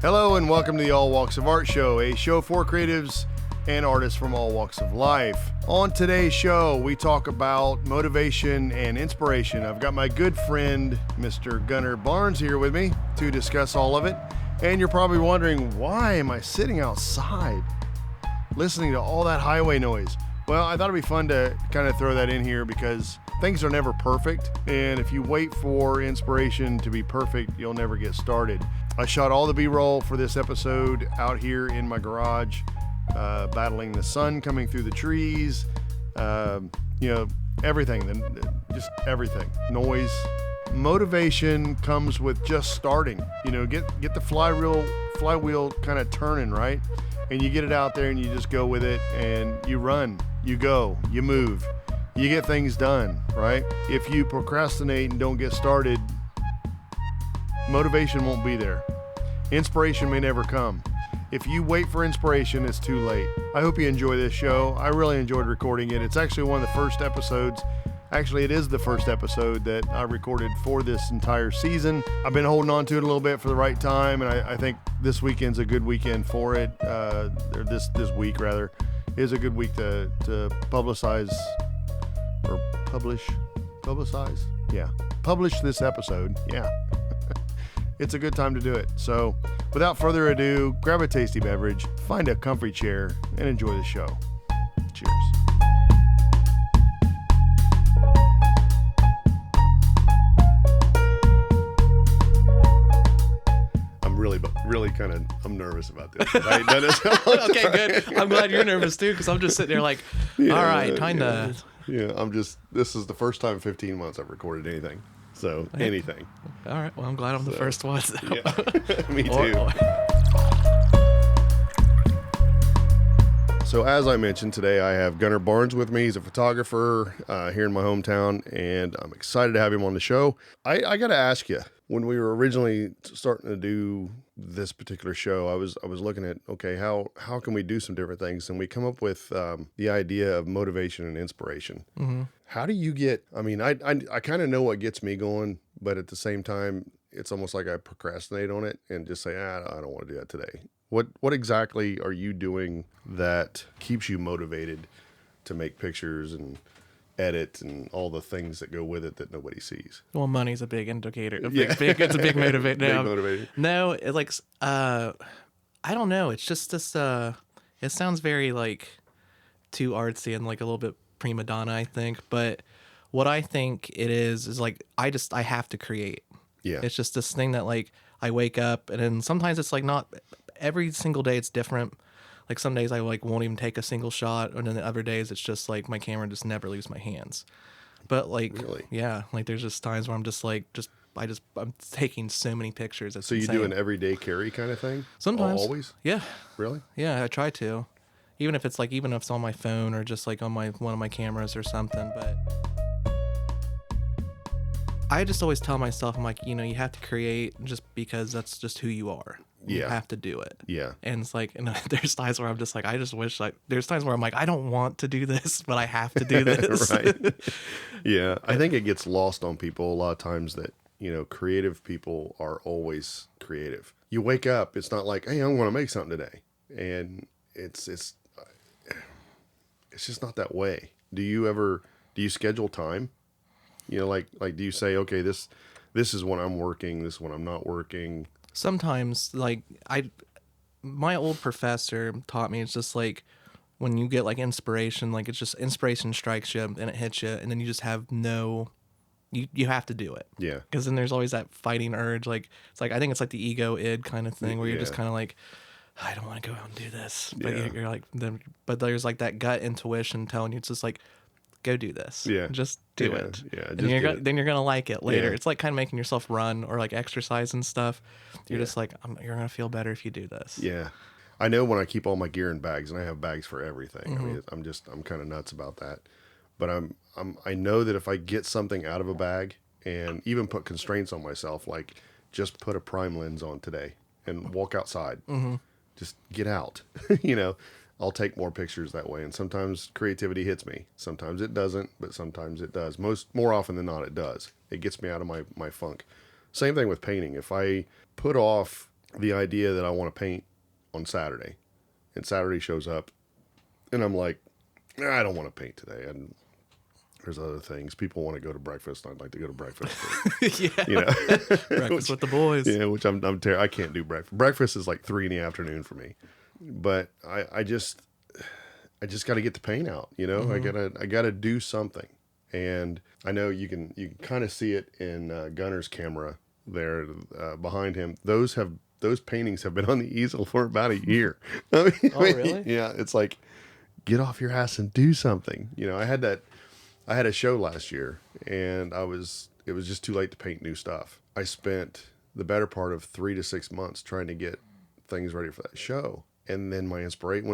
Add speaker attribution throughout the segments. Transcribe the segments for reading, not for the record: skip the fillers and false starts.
Speaker 1: Hello and welcome to the All Walks of Art Show, a show for creatives and artists from all walks of life. On today's show, we talk about motivation and inspiration. I've got my good friend, Mr. Gunnar Barnes, here with me to discuss all of it. And you're probably wondering, why am I sitting outside listening to all that highway noise? Well, I thought it'd be fun to kind of throw that in here because things are never perfect. And if you wait for inspiration to be perfect, you'll never get started. I shot all the B-roll for this episode out here in my garage, battling the sun coming through the trees, everything, just everything, noise. Motivation comes with just starting, get the flywheel kind of turning, right? And you get it out there and you just go with it and you run, you go, you move, you get things done, right? If you procrastinate and don't get started, motivation won't be there. Inspiration may never come. If you wait for inspiration, it's too late. I hope you enjoy this show. I really enjoyed recording it. It's actually one of the first episodes. Actually, it is the first episode that I recorded for this entire season. I've been holding on to it a little bit for the right time, and I think this weekend's a good weekend for it. Or this week, rather, is a good week to publicize. Yeah. Publish this episode. Yeah. It's a good time to do it. So, without further ado, grab a tasty beverage, find a comfy chair, and enjoy the show. Cheers. I'm nervous about this. I ain't done it so long.
Speaker 2: Okay, good. I'm glad you're nervous too, because I'm just sitting there like, all right, time to.
Speaker 1: Yeah, this is the first time in 15 months I've recorded anything. So, anything.
Speaker 2: All right, well, I'm glad I'm the first one. So.
Speaker 1: Yeah, me too. So as I mentioned, today I have Gunnar Barnes with me. He's a photographer here in my hometown, and I'm excited to have him on the show. I got to ask you, when we were originally starting to do this particular show, I was looking at, okay, how can we do some different things? And we come up with the idea of motivation and inspiration. Mm-hmm. How do you get, I kind of know what gets me going, but at the same time, it's almost like I procrastinate on it and just say, I don't want to do that today. What exactly are you doing that keeps you motivated to make pictures and edit and all the things that go with it that nobody sees?
Speaker 2: Well, money's a big indicator. It's a big motivator.
Speaker 1: Big motivator.
Speaker 2: No, it I don't know. It's just this. It sounds very too artsy and a little bit prima donna, I think. But what I think it is I have to create.
Speaker 1: Yeah.
Speaker 2: It's just this thing that I wake up and then sometimes it's not every single day it's different. Some days I won't even take a single shot, and then the other days it's just my camera just never leaves my hands. But
Speaker 1: really?
Speaker 2: Yeah, there's just times where I'm just I'm taking so many pictures. It's
Speaker 1: so you
Speaker 2: insane.
Speaker 1: do an everyday carry kind of thing?
Speaker 2: Sometimes.
Speaker 1: Always?
Speaker 2: Yeah.
Speaker 1: Really?
Speaker 2: Yeah, I try to. Even if it's on my phone or just on one of my cameras or something, but I just always tell myself, I'm you have to create just because that's just who you are. You have to do it.
Speaker 1: Yeah.
Speaker 2: And it's and there's times where I'm just I just wish there's times where I'm I don't want to do this, but I have to do this.
Speaker 1: Right. Yeah. I think it gets lost on people a lot of times that, creative people are always creative. You wake up, it's not hey, I'm going to make something today. And it's just not that way. Do you schedule time? Do you say, okay, this is when I'm working, this is when I'm not working?
Speaker 2: Sometimes, my old professor taught me, it's just when you get inspiration, it's just inspiration strikes you and it hits you, and then you just have you have to do it.
Speaker 1: Yeah.
Speaker 2: Because then there's always that fighting urge. I think it's the ego id kind of thing where you're just kind of I don't want to go out and do this. But you're but there's that gut intuition telling you, it's just go do this.
Speaker 1: Yeah.
Speaker 2: Just do it.
Speaker 1: Yeah.
Speaker 2: And then you're going to like it later. Yeah. It's kind of making yourself run or exercise and stuff. You're just you're going to feel better if you do this.
Speaker 1: Yeah. I know when I keep all my gear in bags, and I have bags for everything.
Speaker 2: Mm-hmm.
Speaker 1: I'm kind of nuts about that. But I know that if I get something out of a bag and even put constraints on myself, just put a prime lens on today and walk outside, just get out, I'll take more pictures that way. And sometimes creativity hits me. Sometimes it doesn't, but sometimes it does. More often than not, it does. It gets me out of my funk. Same thing with painting. If I put off the idea that I want to paint on Saturday, and Saturday shows up, and I'm like, I don't want to paint today, and there's other things. People want to go to breakfast. I'd like to go to breakfast. But,
Speaker 2: Yeah.
Speaker 1: you know,
Speaker 2: Breakfast with the boys.
Speaker 1: yeah, which I can't do breakfast. Breakfast is like 3 in the afternoon for me. But I just got to get the paint out. You know, I gotta do something. And I know you can kind of see it in Gunner's camera there behind him. Those paintings have been on the easel for about a year.
Speaker 2: Oh, really?
Speaker 1: Yeah, it's like, get off your ass and do something. You know, I had a show last year, and it was just too late to paint new stuff. I spent the better part of 3 to 6 months trying to get things ready for that show. And then when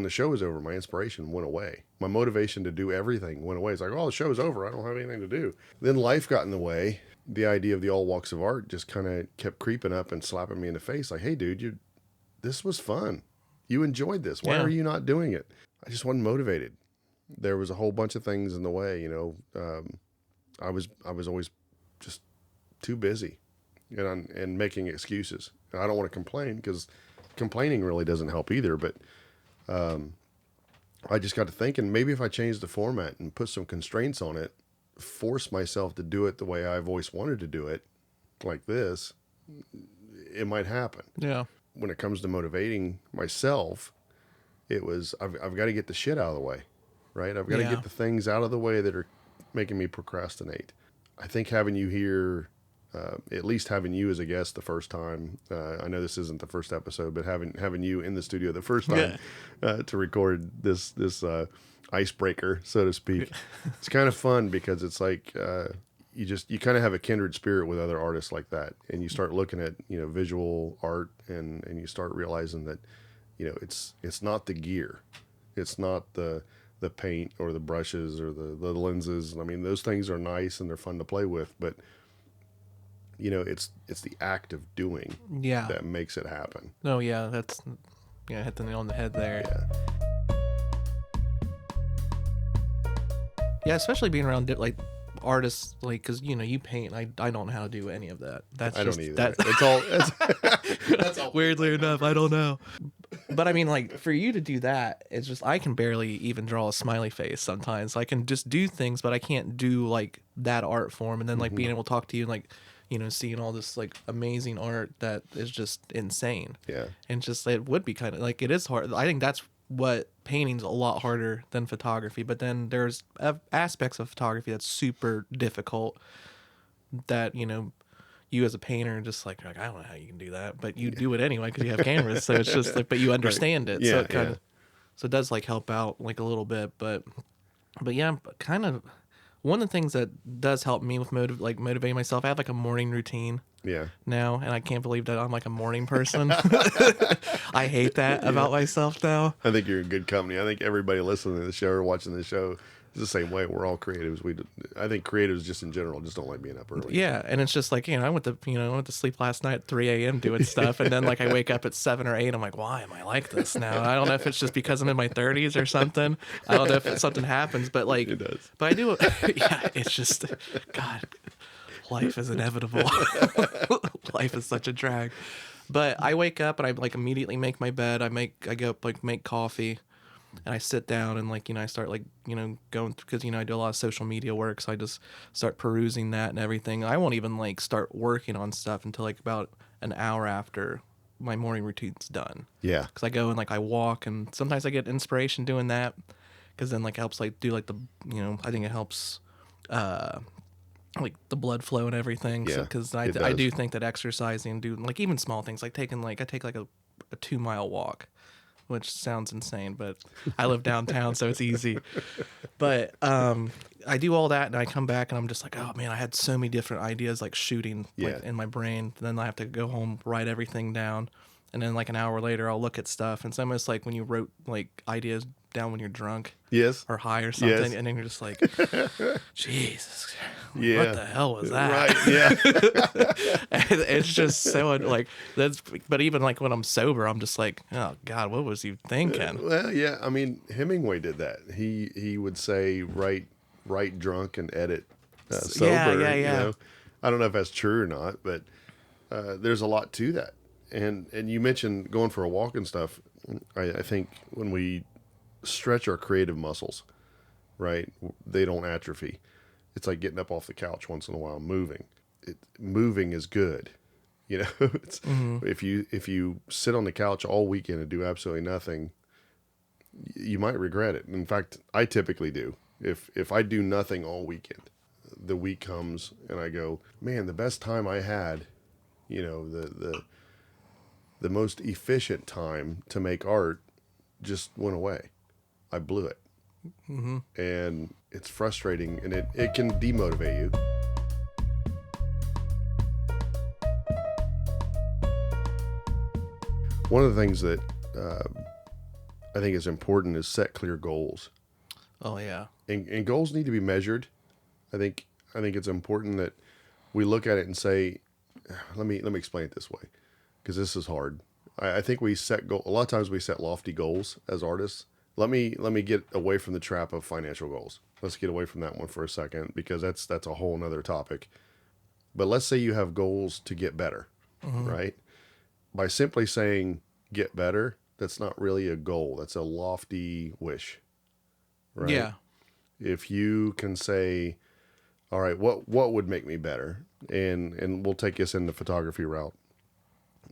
Speaker 1: the show was over, my inspiration went away. My motivation to do everything went away. It's like, oh, the show's over. I don't have anything to do. Then life got in the way. The idea of the all walks of art just kind of kept creeping up and slapping me in the face. Like, hey, dude, this was fun. You enjoyed this. Why are you not doing it? I just wasn't motivated. There was a whole bunch of things in the way. You know, I was always just too busy, and making excuses. And I don't want to complain, because complaining really doesn't help either. But I just got to thinking, maybe if I changed the format and put some constraints on it, force myself to do it the way I've always wanted to do it, like this, it might happen.
Speaker 2: Yeah.
Speaker 1: When it comes to motivating myself, it was, I've got to get the shit out of the way, right? I've got to get the things out of the way that are making me procrastinate. I think having you here, at least having you as a guest the first time, I know this isn't the first episode, but having you in the studio the first time to record this icebreaker, so to speak, it's kind of fun, because it's like you kind of have a kindred spirit with other artists like that, and you start looking at, you know, visual art, and you start realizing that, you know, it's not the gear, it's not the paint or the brushes or the lenses. I mean, those things are nice and they're fun to play with, but you know, it's the act of doing that makes it happen.
Speaker 2: No, yeah, that's hit the nail on the head there. Yeah, especially being around like artists, like, because you know, you paint. I don't know how to do any of that.
Speaker 1: I don't either. It's all
Speaker 2: that's all. Weirdly enough, I don't know. But I mean, like, for you to do that, it's just, I can barely even draw a smiley face sometimes. I can just do things, but I can't do like that art form. And then like being able to talk to you and like, you know, seeing all this like amazing art that is just insane.
Speaker 1: Yeah.
Speaker 2: And just, it would be kind of like, it is hard. I think that's what painting's a lot harder than photography. But then there's aspects of photography that's super difficult that, you know, you as a painter just like, I don't know how you can do that, but you do it anyway because you have cameras. So it's just like, but you understand it.
Speaker 1: Yeah,
Speaker 2: so it kind of, so it does like help out like a little bit, but yeah, kind of one of the things that does help me with motivating myself, I have like a morning routine now, and I can't believe that I'm like a morning person. I hate that about myself now.
Speaker 1: I think you're in good company. I think everybody listening to the show or watching the show is the same way. We're all creatives. I think creatives just in general just don't like being up early.
Speaker 2: Yeah, and it's just like, you know, I went to sleep last night at 3 a.m. doing stuff, and then like I wake up at 7 or 8. I'm like, why am I like this now? I don't know if it's just because I'm in my 30s or something. I don't know if something happens, but like,
Speaker 1: it does.
Speaker 2: But I do. Yeah, it's just, God, life is inevitable. Life is such a drag. But I wake up and I like immediately make my bed. I go up, like make coffee. And I sit down and like, you know, I start like, you know, going through, because, you know, I do a lot of social media work. So I just start perusing that and everything. I won't even like start working on stuff until like about an hour after my morning routine's done. Yeah. Because I go and like I walk, and sometimes I get inspiration doing that, because then like helps like do like the, you know, I think it helps like the blood flow and everything. Yeah. Because I do think that exercising, do like even small things like taking like, I take like a 2-mile walk, which sounds insane, but I live downtown, so it's easy. But I do all that, and I come back, and I'm just like, oh, man, I had so many different ideas, like shooting like, in my brain. Then I have to go home, write everything down, and then like an hour later, I'll look at stuff. And it's almost like when you wrote like ideas down when you're drunk or high or something, and then you're just like, Jesus, what the hell was that?
Speaker 1: Right, yeah.
Speaker 2: And it's just so like that's. But even like when I'm sober, I'm just like, oh God, what was you thinking?
Speaker 1: Well, yeah, I mean, Hemingway did that. He would say write drunk and edit sober.
Speaker 2: Yeah.
Speaker 1: You know? I don't know if that's true or not, but there's a lot to that. And you mentioned going for a walk and stuff. I think when we stretch our creative muscles, right, they don't atrophy. It's like getting up off the couch once in a while, moving. Moving is good. You know, it's, if you sit on the couch all weekend and do absolutely nothing, you might regret it. In fact, I typically do. If I do nothing all weekend, the week comes and I go, man, the best time I had, you know, the most efficient time to make art just went away. I blew it. And it's frustrating, and it can demotivate you. One of the things that I think is important is set clear goals.
Speaker 2: Oh yeah.
Speaker 1: And goals need to be measured. I think it's important that we look at it and say, let me explain it this way, because this is hard. I think we set a lot of times we set lofty goals as artists. Let me get away from the trap of financial goals. Let's get away from that one for a second, because that's a whole nother topic. But let's say you have goals to get better, right? By simply saying get better, that's not really a goal. That's a lofty wish, right?
Speaker 2: Yeah.
Speaker 1: If you can say, all right, what would make me better? And we'll take this in the photography route.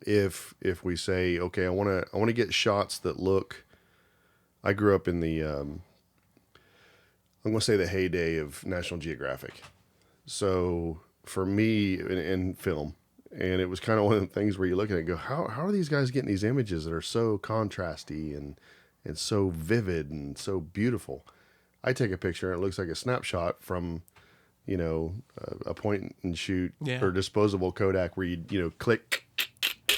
Speaker 1: If we say, okay, I want to get shots that look, I grew up in the I'm going to say the heyday of National Geographic. So for me in film, and it was kind of one of the things where you look at it and go, how are these guys getting these images that are so contrasty and so vivid and so beautiful? I take a picture and it looks like a snapshot from, you know, a point and shoot or disposable Kodak where you click,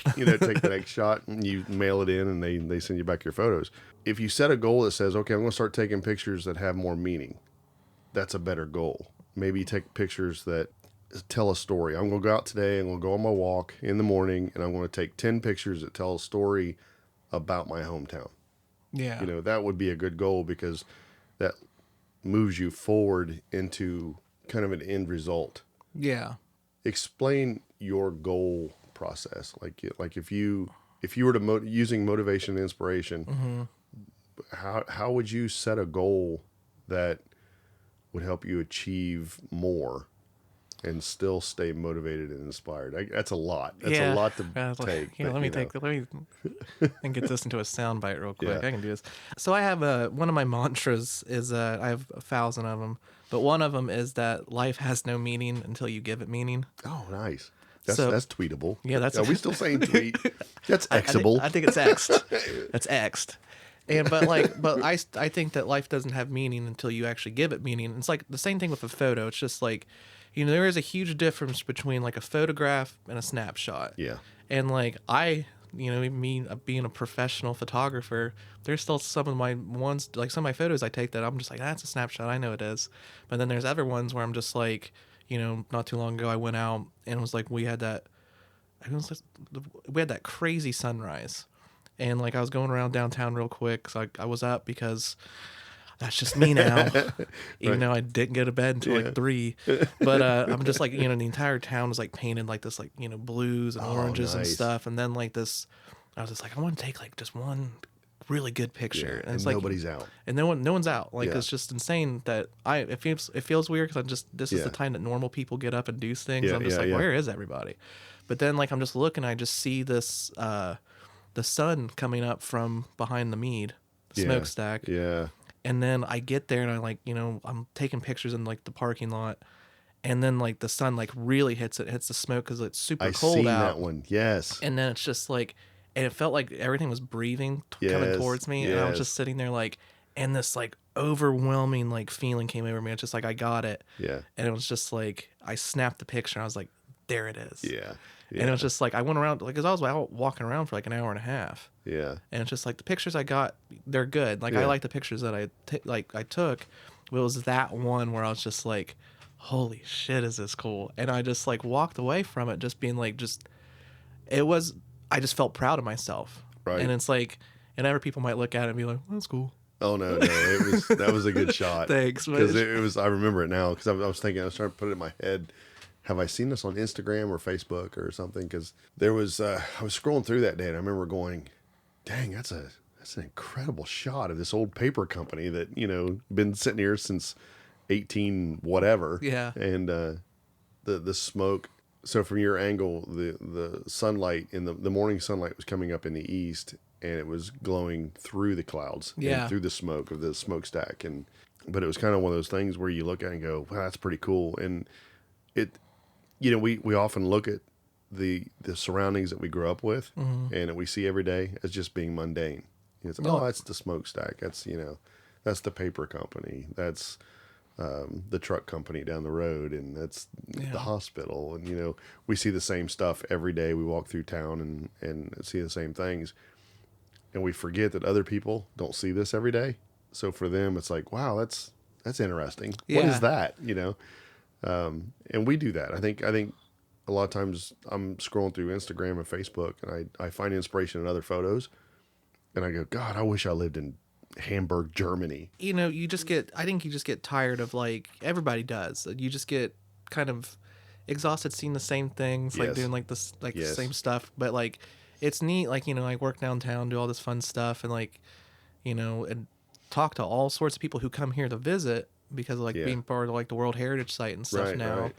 Speaker 1: take the next shot and you mail it in and they send you back your photos. If you set a goal that says, okay, I'm going to start taking pictures that have more meaning, that's a better goal. Maybe take pictures that tell a story. I'm going to go out today, I'm going to go on my walk in the morning, and I'm going to take 10 pictures that tell a story about my hometown.
Speaker 2: Yeah.
Speaker 1: That would be a good goal, because that moves you forward into kind of an end result.
Speaker 2: Yeah.
Speaker 1: Explain your goal process. Like if you were to using motivation and inspiration, how would you set a goal that would help you achieve more and still stay motivated and inspired? That's a lot. That's a lot to take.
Speaker 2: Let me and get this into a soundbite real quick.
Speaker 1: Yeah.
Speaker 2: I can do this. So I have one of my mantras is I have 1,000 of them, but one of them is that life has no meaning until you give it meaning.
Speaker 1: Oh, nice. That's tweetable.
Speaker 2: Yeah, that's.
Speaker 1: Are we still saying tweet? That's Xable.
Speaker 2: I think it's Xed. That's Xed. But I think that life doesn't have meaning until you actually give it meaning. It's like the same thing with a photo. It's just like, there is a huge difference between like a photograph and a snapshot.
Speaker 1: Yeah.
Speaker 2: And like me being a professional photographer, there's still some of my ones, like some of my photos I take that I'm just like, that's a snapshot. I know it is. But then there's other ones where I'm just like, not too long ago I went out and it was like we had that crazy sunrise. And like I was going around downtown real quick, so I was up because that's just me now. Even though I didn't go to bed until like 3. But I'm just like, the entire town was like painted like this, like, blues and oranges and stuff. And then like this, I was just like, I want to take like just one really good picture.
Speaker 1: And
Speaker 2: it's
Speaker 1: nobody's out.
Speaker 2: And no one's out. Like it's just insane that it feels weird because this is the time that normal people get up and do things. I'm just where is everybody? But then like I'm just looking, I just see this the sun coming up from behind the mead smokestack.
Speaker 1: Yeah.
Speaker 2: And then I get there and I like, I'm taking pictures in like the parking lot, and then like the sun like really hits the smoke because it's super cold
Speaker 1: seen
Speaker 2: out.
Speaker 1: That one. Yes.
Speaker 2: And then it's just like, and it felt like everything was breathing coming towards me. And I was just sitting there like, and this like overwhelming like feeling came over me. It's just like, I got it.
Speaker 1: Yeah.
Speaker 2: And it was just like, I snapped the picture. And I was like, there it is.
Speaker 1: Yeah.
Speaker 2: And it was just like, I went around, like, because I was out walking around for like an hour and a half.
Speaker 1: Yeah.
Speaker 2: And it's just like the pictures I got, they're good. Like, I like the pictures that I took. It was that one where I was just like, holy shit, is this cool? And I just like walked away from it just being like, I just felt proud of myself.
Speaker 1: Right.
Speaker 2: And it's like, and other people might look at it and be like, well, that's cool.
Speaker 1: Oh, no. That was a good shot.
Speaker 2: Thanks.
Speaker 1: Because it was, I remember it now, because I was trying to put it in my head. have I seen this on Instagram or Facebook or something? Because there was I was scrolling through that day and I remember going, dang, that's an incredible shot of this old paper company that been sitting here since 18 whatever.
Speaker 2: Yeah.
Speaker 1: And the smoke. So from your angle, the sunlight in the morning sunlight was coming up in the east, and it was glowing through the clouds and through the smoke of the smokestack. But it was kind of one of those things where you look at it and go, wow, that's pretty cool. And it, we often look at the surroundings that we grew up with and that we see every day as just being mundane. It's like, oh, that's the smokestack. That's, that's the paper company. That's the truck company down the road, and that's the hospital. And, we see the same stuff every day. We walk through town and see the same things. And we forget that other people don't see this every day. So for them, it's like, wow, that's interesting.
Speaker 2: Yeah.
Speaker 1: What is that? And we do that. I think a lot of times I'm scrolling through Instagram and Facebook, and I find inspiration in other photos, and I go, God, I wish I lived in Hamburg, Germany.
Speaker 2: You just get, I think you just get tired of, like, everybody does. You just get kind of exhausted seeing the same things, like doing like this, like the same stuff. But like, it's neat, like, I work downtown, do all this fun stuff, and like, and talk to all sorts of people who come here to visit because of like being part of like the World Heritage Site and stuff now. Right.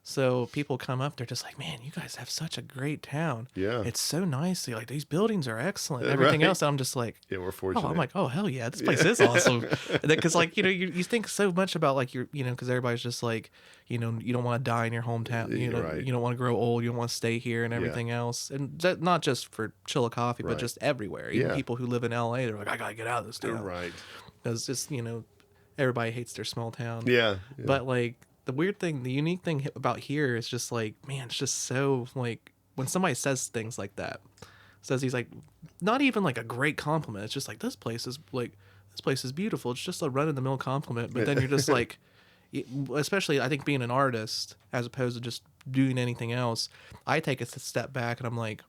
Speaker 2: So people come up, they're just like, man, you guys have such a great town. Yeah. It's so nice. Like, these buildings are excellent. Everything else, I'm just like,
Speaker 1: yeah, we're fortunate.
Speaker 2: Oh, I'm like, oh, hell yeah, this place is awesome. Because like, you think so much about like your, because everybody's just like, you don't want to die in your hometown. You don't want to grow old. You don't want to stay here and everything else. And that, not just for Chillicothe, but just everywhere. Even people who live in LA, they're like, I got to get out of this town.
Speaker 1: Right.
Speaker 2: Because just, everybody hates their small town.
Speaker 1: Yeah.
Speaker 2: But like, the unique thing about here is just like, man, it's just so like, when somebody says things like that, he's like, not even like a great compliment. It's just like, this place is beautiful. It's just a run of the mill compliment. But then you're just like, especially I think being an artist as opposed to just doing anything else, I take a step back and I'm like,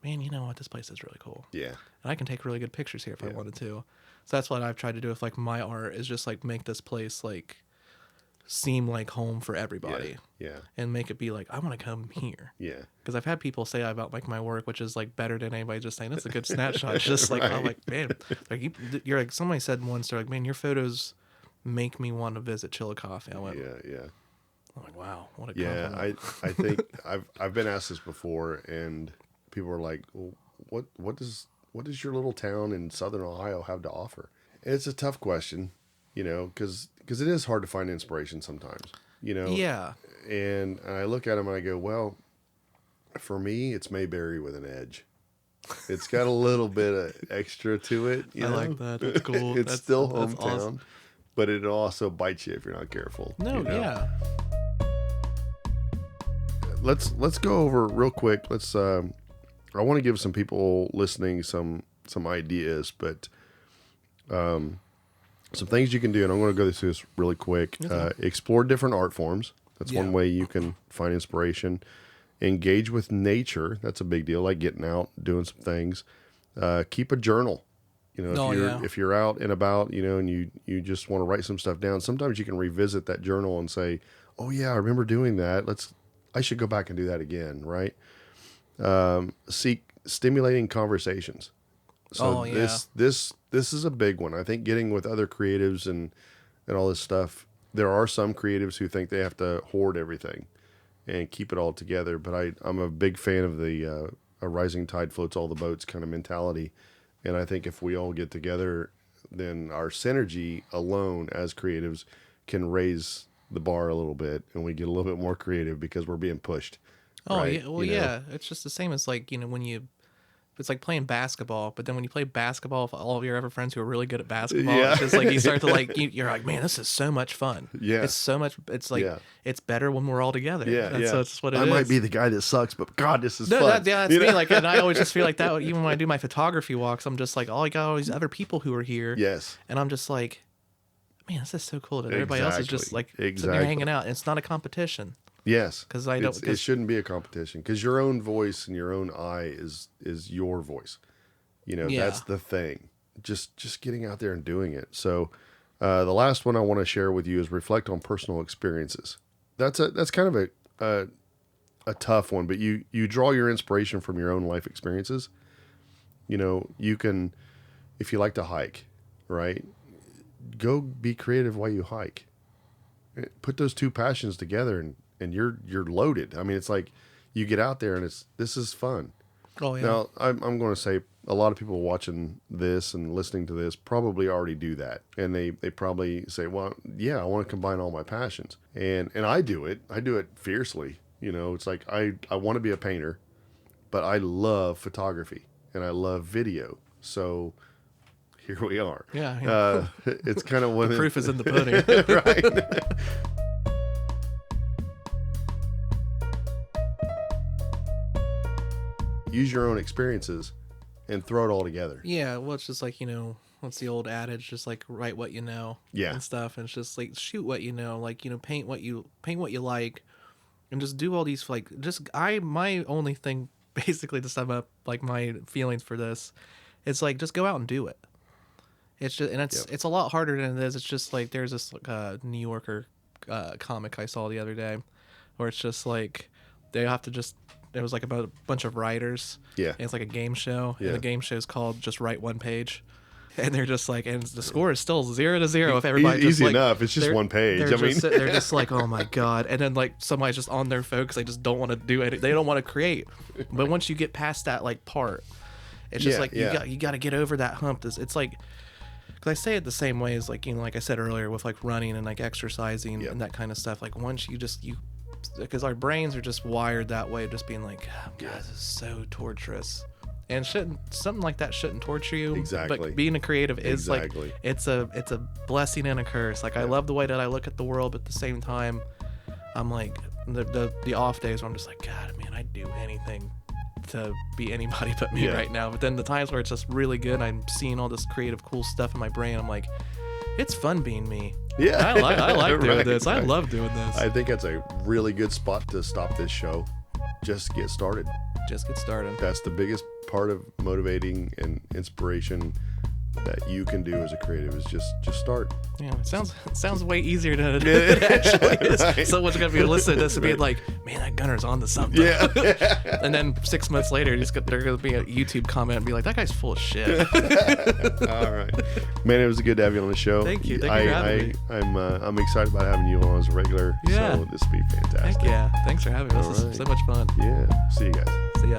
Speaker 2: man, you know what? This place is really cool. Yeah. And I can take really good pictures here if I wanted to. So that's what I've tried to do with like my art, is just like make this place like seem like home for everybody. Yeah. And make it be like, I want to come here. Yeah. Because I've had people say about like my work, which is like better than anybody just saying, that's a good snapshot. It's just like, I'm like, man, like you're like, somebody said once, they're like, man, your photos make me want to visit Chillicothe. And I went, I'm like, wow, what a compliment.
Speaker 1: I think I've been asked this before, and people are like, well, what does your little town in Southern Ohio have to offer? And it's a tough question, because it is hard to find inspiration sometimes, Yeah. And I look at them and I go, well, for me, it's Mayberry with an edge. It's got a little bit of extra to it. I
Speaker 2: like that. That's cool.
Speaker 1: It's still hometown, awesome. But it also bites you if you're not careful.
Speaker 2: No, yeah.
Speaker 1: Let's go over real quick. I want to give some people listening some ideas, but some things you can do, and I'm going to go through this really quick. Explore different art forms. That's one way you can find inspiration. Engage with nature. That's a big deal, like getting out, doing some things. Keep a journal. If you're out and about, and you just want to write some stuff down, sometimes you can revisit that journal and say, oh yeah, I remember doing that. I should go back and do that again, right? Seek stimulating conversations. So this is a big one. I think getting with other creatives and all this stuff. There are some creatives who think they have to hoard everything and keep it all together. But I'm a big fan of the a rising tide floats all the boats kind of mentality. And I think if we all get together, then our synergy alone as creatives can raise the bar a little bit, and we get a little bit more creative because we're being pushed.
Speaker 2: Oh, right? Yeah. Well, yeah. It's just the same as like, when it's like playing basketball, but then when you play basketball with all of your other friends who are really good at basketball, it's just like you start to like, you're like, man, this is so much fun. Yeah. It's so much, it's like, it's better when we're all together. Yeah. That's what it is.
Speaker 1: I might be the guy that sucks, but God, this is fun.
Speaker 2: That's me. Like, and I always just feel like that, even when I do my photography walks, I'm just like, oh, I got all these other people who are here. Yes. And I'm just like, man, this is so cool that everybody else is just like sitting there hanging out. And it's not a competition.
Speaker 1: Yes, because it shouldn't be a competition, because your own voice and your own eye is your voice. That's the thing. Just getting out there and doing it. So the last one I want to share with you is reflect on personal experiences. That's kind of a tough one, but you draw your inspiration from your own life experiences. You know, you can, if you like to hike, right? Go be creative while you hike. Put those two passions together, and you're loaded. I mean, it's like you get out there and this is fun.
Speaker 2: Oh yeah.
Speaker 1: Now, I'm going to say a lot of people watching this and listening to this probably already do that. And they probably say, well, yeah, I want to combine all my passions. And I do it. I do it fiercely. You know, it's like I want to be a painter, but I love photography and I love video. So here we are.
Speaker 2: Yeah.
Speaker 1: It's kind of one
Speaker 2: The
Speaker 1: of
Speaker 2: proof is in the pudding.
Speaker 1: right. Use your own experiences and throw it all together.
Speaker 2: Yeah, well, it's just like, what's the old adage? Just like write what you know,
Speaker 1: Yeah.
Speaker 2: and stuff. And it's just like shoot what you know, like paint what you like, and just do all these like my only thing basically to sum up like my feelings for this, it's like just go out and do it. It's just it's a lot harder than it is. It's just like there's this New Yorker comic I saw the other day, where it's just like they have to just. It was like about a bunch of writers.
Speaker 1: Yeah.
Speaker 2: And it's like a game show.
Speaker 1: Yeah.
Speaker 2: And the game show is called Just Write One Page. And they're just like, and the score is still 0-0 if everybody just
Speaker 1: easy
Speaker 2: like,
Speaker 1: enough. It's just one page.
Speaker 2: They're just like, oh my God. And then like somebody's just on their phone because they just don't want to do it. They don't want to create. But once you get past that like part, it's just you got to get over that hump. It's like, because I say it the same way as like, like I said earlier with like running and like exercising and that kind of stuff. Like once you because our brains are just wired that way, just being like, oh, God, this is so torturous. And something like that shouldn't torture you.
Speaker 1: Exactly.
Speaker 2: But being a creative is like, it's a blessing and a curse. Like I love the way that I look at the world, but at the same time, I'm like the off days where I'm just like, God, man, I'd do anything to be anybody but me right now. But then the times where it's just really good, I'm seeing all this creative, cool stuff in my brain. I'm like, it's fun being me.
Speaker 1: Yeah.
Speaker 2: I like doing this. I
Speaker 1: right.
Speaker 2: love doing this.
Speaker 1: I think that's a really good spot to stop this show. Just get started.
Speaker 2: Just get started.
Speaker 1: That's the biggest part of motivating and inspiration that you can do as a creative is just start.
Speaker 2: Yeah, it sounds way easier than it actually is.
Speaker 1: Right.
Speaker 2: Someone's gonna be listening to this and be like, "Man, that Gunner's on to something."
Speaker 1: Yeah.
Speaker 2: And then 6 months later, they're gonna be a YouTube comment and be like, "That guy's full of shit."
Speaker 1: All right, man. It was good to have you on the show.
Speaker 2: Thank you for having me.
Speaker 1: I'm excited about having you on as a regular.
Speaker 2: Yeah.
Speaker 1: So this will be fantastic.
Speaker 2: Heck yeah! Thanks for having me. This is
Speaker 1: right.
Speaker 2: so much fun.
Speaker 1: Yeah. See you guys.
Speaker 2: See ya.